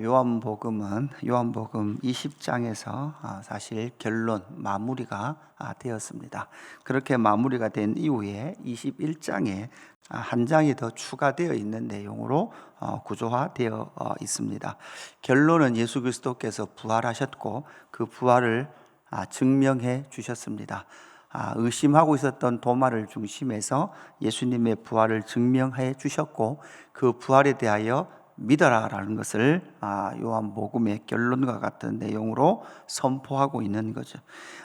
요한복음 20장에서 사실 결론, 마무리가 되었습니다. 그렇게 마무리가 된 이후에 21장에 한 장이 더 추가되어 있는 내용으로 구조화되어 있습니다. 결론은 예수 그리스도께서 부활하셨고 그 부활을 증명해 주셨습니다. 의심하고 있었던 도마를 중심해서 예수님의 부활을 증명해 주셨고 그 부활에 대하여 믿어라라는 것을 요한복음의 결론과 같은 내용으로 선포하고 있는 거죠.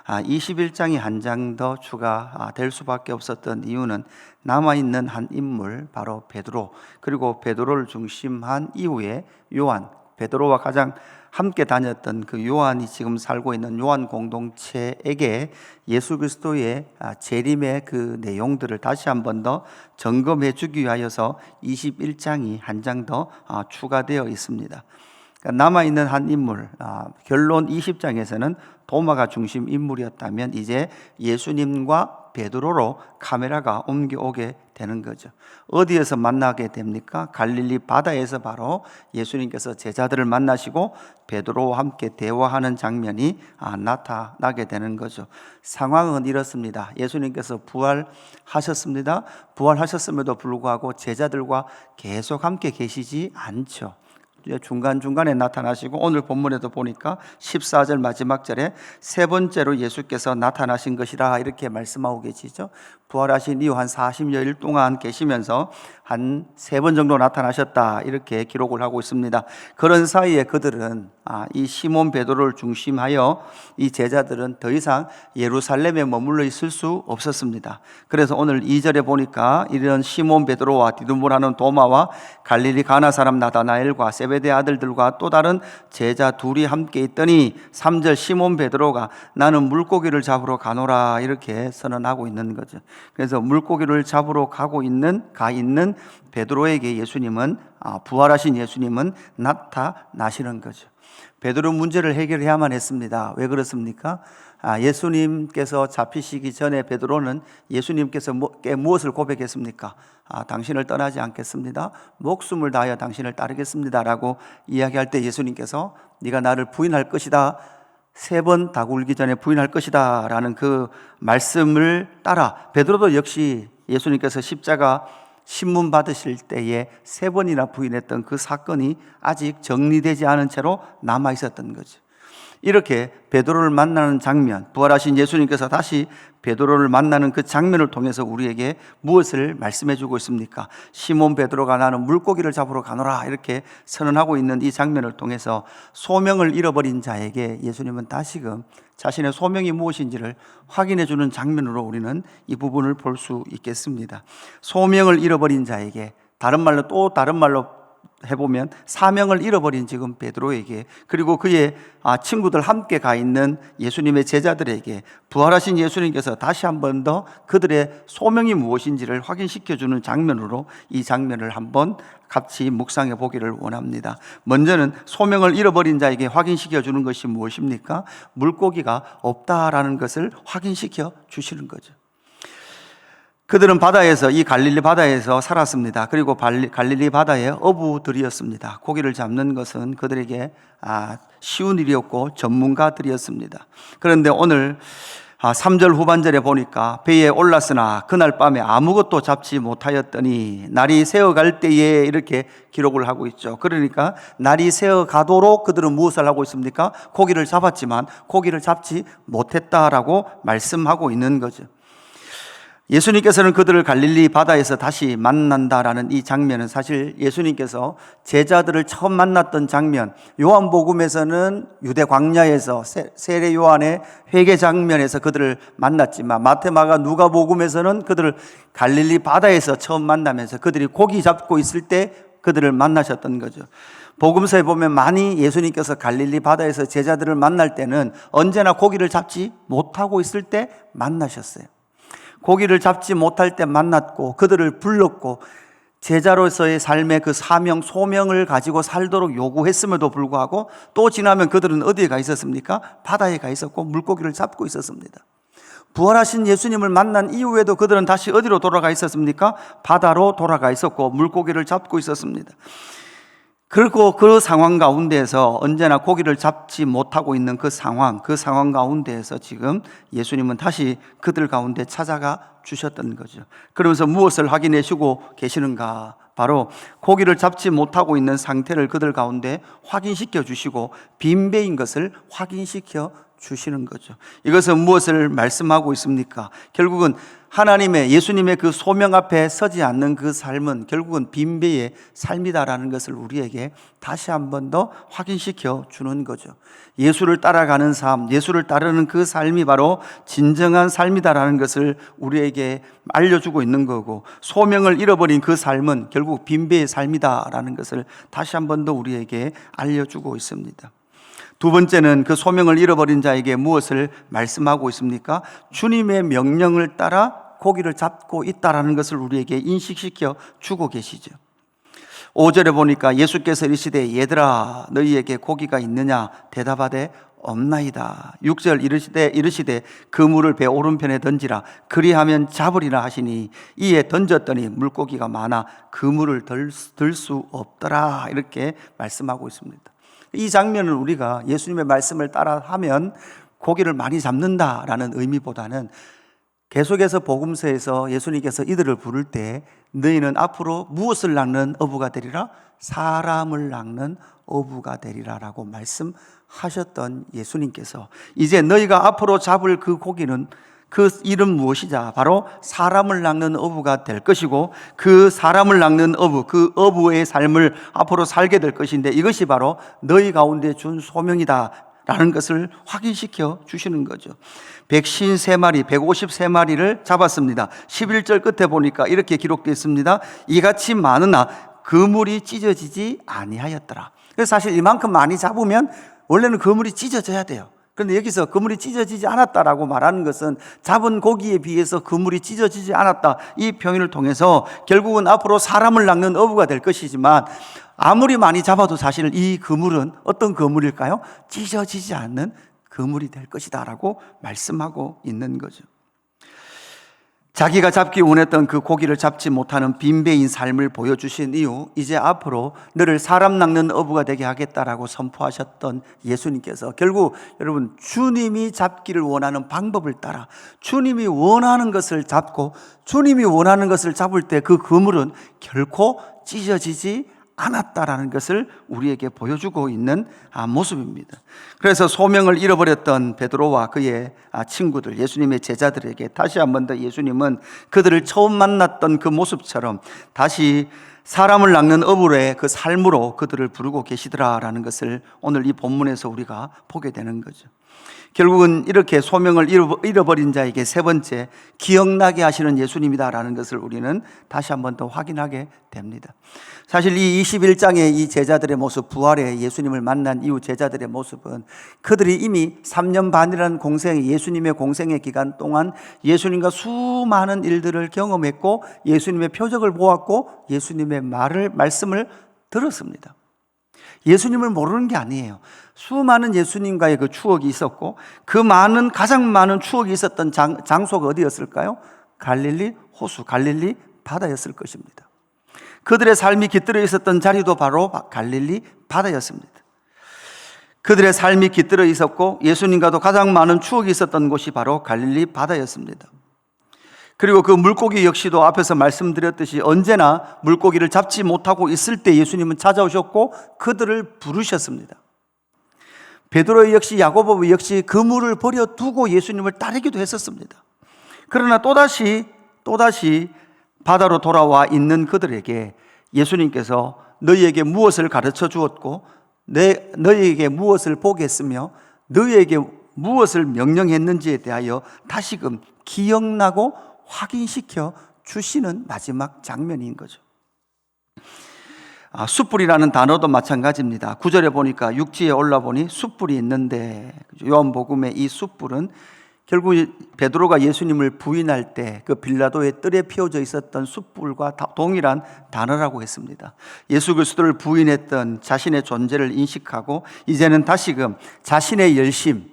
21장이 한 장 더 추가될 수밖에 없었던 이유는 남아있는 한 인물, 바로 베드로, 그리고 베드로를 중심한 이후에 요한, 베드로와 가장 함께 다녔던 그 요한이 지금 살고 있는 요한 공동체에게 예수 그리스도의 재림의 그 내용들을 다시 한 번 더 점검해 주기 위하여서 21장이 한 장 더 추가되어 있습니다. 그러니까 남아있는 한 인물, 결론 20장에서는 도마가 중심 인물이었다면 이제 예수님과 베드로로 카메라가 옮겨오게 되는 거죠. 어디에서 만나게 됩니까? 갈릴리 바다에서 바로 예수님께서 제자들을 만나시고 베드로와 함께 대화하는 장면이 나타나게 되는 거죠. 상황은 이렇습니다. 예수님께서 부활하셨습니다. 부활하셨음에도 불구하고 제자들과 계속 함께 계시지 않죠. 중간중간에 나타나시고 오늘 본문에도 보니까 14절 마지막 절에 세 번째로 예수께서 나타나신 것이라 이렇게 말씀하고 계시죠. 부활하신 이후 한 40여일 동안 계시면서 한 3번 정도 나타나셨다 이렇게 기록을 하고 있습니다. 그런 사이에 그들은 이 시몬 베드로를 중심하여 이 제자들은 더 이상 예루살렘에 머물러 있을 수 없었습니다. 그래서 오늘 2절에 보니까 이런 시몬 베드로와 디두모라는 도마와 갈릴리 가나 사람 나다나엘과 세베대 아들들과 또 다른 제자 둘이 함께 있더니 3절 시몬 베드로가 나는 물고기를 잡으러 가노라 이렇게 선언하고 있는 거죠. 그래서 물고기를 잡으러 가 있는 베드로에게 예수님은 부활하신 예수님은 나타나시는 거죠. 베드로 문제를 해결해야만 했습니다. 왜 그렇습니까? 예수님께서 잡히시기 전에 베드로는 예수님께서 무엇을 고백했습니까? 당신을 떠나지 않겠습니다. 목숨을 다하여 당신을 따르겠습니다 라고 이야기할 때 예수님께서 네가 나를 부인할 것이다, 3번 다 굴기 전에 부인할 것이다 라는 그 말씀을 따라 베드로도 역시 예수님께서 십자가 신문 받으실 때에 3번이나 부인했던 그 사건이 아직 정리되지 않은 채로 남아 있었던 거죠. 이렇게 베드로를 만나는 장면, 부활하신 예수님께서 다시 베드로를 만나는 그 장면을 통해서 우리에게 무엇을 말씀해 주고 있습니까? 시몬 베드로가 나는 물고기를 잡으러 가노라 이렇게 선언하고 있는 이 장면을 통해서 소명을 잃어버린 자에게 예수님은 다시금 자신의 소명이 무엇인지를 확인해 주는 장면으로 우리는 이 부분을 볼 수 있겠습니다. 소명을 잃어버린 자에게, 다른 말로 해보면 사명을 잃어버린 지금 베드로에게, 그리고 그의 친구들 함께 가 있는 예수님의 제자들에게 부활하신 예수님께서 다시 한 번 더 그들의 소명이 무엇인지를 확인시켜주는 장면으로 이 장면을 한번 같이 묵상해 보기를 원합니다. 먼저는 소명을 잃어버린 자에게 확인시켜 주는 것이 무엇입니까? 물고기가 없다라는 것을 확인시켜 주시는 거죠. 그들은 이 갈릴리 바다에서 살았습니다. 그리고 갈릴리 바다의 어부들이었습니다. 고기를 잡는 것은 그들에게 쉬운 일이었고 전문가들이었습니다. 그런데 오늘 3절 후반절에 보니까 배에 올랐으나 그날 밤에 아무것도 잡지 못하였더니 날이 새어갈 때에 이렇게 기록을 하고 있죠. 그러니까 날이 새어가도록 그들은 무엇을 하고 있습니까? 고기를 잡았지만 고기를 잡지 못했다라고 말씀하고 있는 거죠. 예수님께서는 그들을 갈릴리 바다에서 다시 만난다라는 이 장면은 사실 예수님께서 제자들을 처음 만났던 장면, 요한복음에서는 유대 광야에서 세례 요한의 회개 장면에서 그들을 만났지만 마태, 마가, 누가복음에서는 그들을 갈릴리 바다에서 처음 만나면서 그들이 고기 잡고 있을 때 그들을 만나셨던 거죠. 복음서에 보면 많이 예수님께서 갈릴리 바다에서 제자들을 만날 때는 언제나 고기를 잡지 못하고 있을 때 만나셨어요. 고기를 잡지 못할 때 만났고 그들을 불렀고 제자로서의 삶의 그 사명, 소명을 가지고 살도록 요구했음에도 불구하고 또 지나면 그들은 어디에 가 있었습니까? 바다에 가 있었고 물고기를 잡고 있었습니다. 부활하신 예수님을 만난 이후에도 그들은 다시 어디로 돌아가 있었습니까? 바다로 돌아가 있었고 물고기를 잡고 있었습니다. 그리고 그 상황 가운데에서 언제나 고기를 잡지 못하고 있는 그 상황 가운데에서 지금 예수님은 다시 그들 가운데 찾아가 주셨던 거죠. 그러면서 무엇을 확인해 주고 계시는가? 바로 고기를 잡지 못하고 있는 상태를 그들 가운데 확인시켜 주시고 빈배인 것을 확인시켜 주시는 거죠. 이것은 무엇을 말씀하고 있습니까? 결국은 하나님의, 예수님의 그 소명 앞에 서지 않는 그 삶은 결국은 빈배의 삶이다라는 것을 우리에게 다시 한 번 더 확인시켜 주는 거죠. 예수를 따라가는 삶, 예수를 따르는 그 삶이 바로 진정한 삶이다라는 것을 우리에게 알려주고 있는 거고, 소명을 잃어버린 그 삶은 결국 빈배의 삶이다라는 것을 다시 한 번 더 우리에게 알려주고 있습니다. 두 번째는 그 소명을 잃어버린 자에게 무엇을 말씀하고 있습니까? 주님의 명령을 따라 고기를 잡고 있다라는 것을 우리에게 인식시켜 주고 계시죠. 5절에 보니까 예수께서 이르시되 얘들아 너희에게 고기가 있느냐 대답하되 없나이다. 6절 이르시되 그물을 배 오른편에 던지라 그리하면 잡으리라 하시니 이에 던졌더니 물고기가 많아 그물을 들 수 없더라. 이렇게 말씀하고 있습니다. 이 장면을 우리가 예수님의 말씀을 따라하면 고기를 많이 잡는다라는 의미보다는 계속해서 복음서에서 예수님께서 이들을 부를 때 너희는 앞으로 무엇을 낚는 어부가 되리라? 사람을 낚는 어부가 되리라 라고 말씀하셨던 예수님께서 이제 너희가 앞으로 잡을 그 고기는 그 이름 무엇이자 바로 사람을 낚는 어부가 될 것이고 그 사람을 낚는 어부, 그 어부의 삶을 앞으로 살게 될 것인데 이것이 바로 너희 가운데 준 소명이다 라는 것을 확인시켜 주시는 거죠. 153마리, 153마리를 잡았습니다. 11절 끝에 보니까 이렇게 기록되어 있습니다. 이같이 많으나 그물이 찢어지지 아니하였더라. 그래서 사실 이만큼 많이 잡으면 원래는 그물이 찢어져야 돼요. 그런데 여기서 그물이 찢어지지 않았다라고 말하는 것은 잡은 고기에 비해서 그물이 찢어지지 않았다, 이 표현을 통해서 결국은 앞으로 사람을 낚는 어부가 될 것이지만 아무리 많이 잡아도 사실 이 그물은 어떤 그물일까요? 찢어지지 않는 그물이 될 것이다 라고 말씀하고 있는 거죠. 자기가 잡기 원했던 그 고기를 잡지 못하는 빈배인 삶을 보여주신 이후 이제 앞으로 너를 사람 낚는 어부가 되게 하겠다라고 선포하셨던 예수님께서 결국 여러분 주님이 잡기를 원하는 방법을 따라 주님이 원하는 것을 잡고 주님이 원하는 것을 잡을 때 그 그물은 결코 찢어지지 않았다라는 것을 우리에게 보여주고 있는 모습입니다. 그래서 소명을 잃어버렸던 베드로와 그의 친구들, 예수님의 제자들에게 다시 한 번 더 예수님은 그들을 처음 만났던 그 모습처럼 다시 사람을 낚는 어부의 그 삶으로 그들을 부르고 계시더라라는 것을 오늘 이 본문에서 우리가 보게 되는 거죠. 결국은 이렇게 소명을 잃어버린 자에게 세 번째 기억나게 하시는 예수님이다라는 것을 우리는 다시 한 번 더 확인하게 됩니다. 사실 이 21장의 이 제자들의 모습, 부활의 예수님을 만난 이후 제자들의 모습은 그들이 이미 3년 반이라는 예수님의 공생의 기간 동안 예수님과 수많은 일들을 경험했고 예수님의 표적을 보았고 예수님의 말씀을 들었습니다. 예수님을 모르는 게 아니에요. 수많은 예수님과의 그 추억이 있었고 그 가장 많은 추억이 있었던 장소가 어디였을까요? 갈릴리 호수, 갈릴리 바다였을 것입니다. 그들의 삶이 깃들어 있었던 자리도 바로 갈릴리 바다였습니다. 그들의 삶이 깃들어 있었고 예수님과도 가장 많은 추억이 있었던 곳이 바로 갈릴리 바다였습니다. 그리고 그 물고기 역시도 앞에서 말씀드렸듯이 언제나 물고기를 잡지 못하고 있을 때 예수님은 찾아오셨고 그들을 부르셨습니다. 베드로 역시 야고보 역시 그물을 버려두고 예수님을 따르기도 했었습니다. 그러나 또다시 바다로 돌아와 있는 그들에게 예수님께서 너희에게 무엇을 가르쳐 주었고 너희에게 무엇을 보게 했으며 너희에게 무엇을 명령했는지에 대하여 다시금 기억나고 확인시켜 주시는 마지막 장면인 거죠. 숯불이라는 단어도 마찬가지입니다. 9절에 보니까 육지에 올라보니 숯불이 있는데 요한복음의 이 숯불은 결국 베드로가 예수님을 부인할 때 그 빌라도의 뜰에 피워져 있었던 숯불과 동일한 단어라고 했습니다. 예수 그리스도를 부인했던 자신의 존재를 인식하고 이제는 다시금 자신의 열심,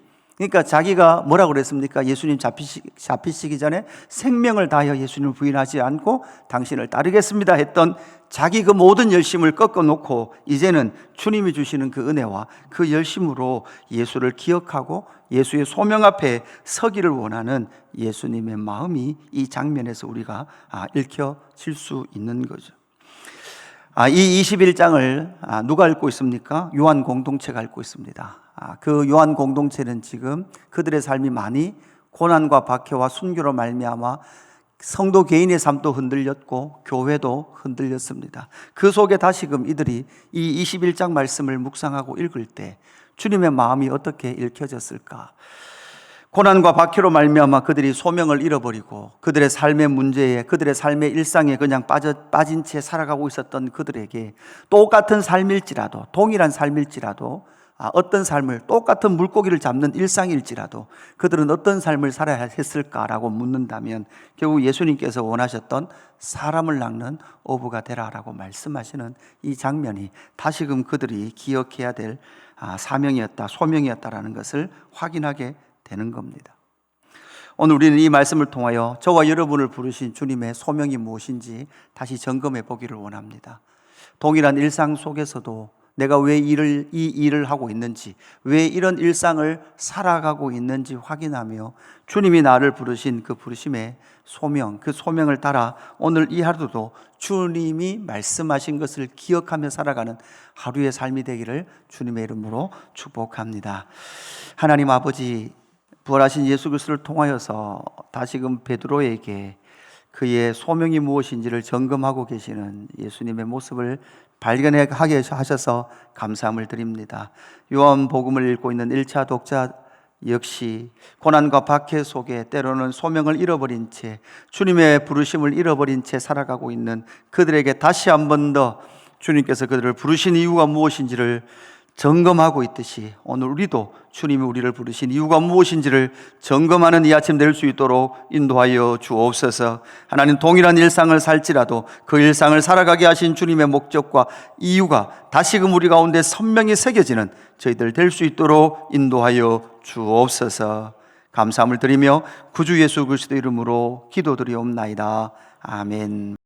그러니까 자기가 뭐라고 그랬습니까? 예수님 잡히시기 전에 생명을 다하여 예수님을 부인하지 않고 당신을 따르겠습니다 했던 자기 그 모든 열심을 꺾어놓고 이제는 주님이 주시는 그 은혜와 그 열심으로 예수를 기억하고 예수의 소명 앞에 서기를 원하는 예수님의 마음이 이 장면에서 우리가 읽혀질 수 있는 거죠. 이 21장을 누가 읽고 있습니까? 요한 공동체가 읽고 있습니다. 그 요한 공동체는 지금 그들의 삶이 많이 고난과 박해와 순교로 말미암아 성도 개인의 삶도 흔들렸고 교회도 흔들렸습니다. 그 속에 다시금 이들이 이 21장 말씀을 묵상하고 읽을 때 주님의 마음이 어떻게 읽혀졌을까? 고난과 박해로 말미암아 그들이 소명을 잃어버리고 그들의 삶의 문제에, 그들의 삶의 일상에 그냥 빠진 채 살아가고 있었던 그들에게 똑같은 삶일지라도, 동일한 삶일지라도, 어떤 삶을, 똑같은 물고기를 잡는 일상일지라도 그들은 어떤 삶을 살아야 했을까라고 묻는다면 결국 예수님께서 원하셨던 사람을 낚는 어부가 되라라고 말씀하시는 이 장면이 다시금 그들이 기억해야 될 사명이었다, 소명이었다라는 것을 확인하게 되는 겁니다. 오늘 우리는 이 말씀을 통하여 저와 여러분을 부르신 주님의 소명이 무엇인지 다시 점검해 보기를 원합니다. 동일한 일상 속에서도 내가 왜 이 일을 하고 있는지, 왜 이런 일상을 살아가고 있는지 확인하며 주님이 나를 부르신 그 부르심의 소명, 그 소명을 따라 오늘 이 하루도 주님이 말씀하신 것을 기억하며 살아가는 하루의 삶이 되기를 주님의 이름으로 축복합니다. 하나님 아버지, 부활하신 예수 그리스도를 통하여서 다시금 베드로에게 그의 소명이 무엇인지를 점검하고 계시는 예수님의 모습을 발견하게 하셔서 감사함을 드립니다. 요한복음을 읽고 있는 1차 독자 역시 고난과 박해 속에 때로는 소명을 잃어버린 채, 주님의 부르심을 잃어버린 채 살아가고 있는 그들에게 다시 한 번 더 주님께서 그들을 부르신 이유가 무엇인지를 점검하고 있듯이 오늘 우리도 주님이 우리를 부르신 이유가 무엇인지를 점검하는 이 아침 될 수 있도록 인도하여 주옵소서. 하나님, 동일한 일상을 살지라도 그 일상을 살아가게 하신 주님의 목적과 이유가 다시금 우리 가운데 선명히 새겨지는 저희들 될 수 있도록 인도하여 주옵소서. 감사함을 드리며 구주 예수 그리스도 이름으로 기도드리옵나이다. 아멘.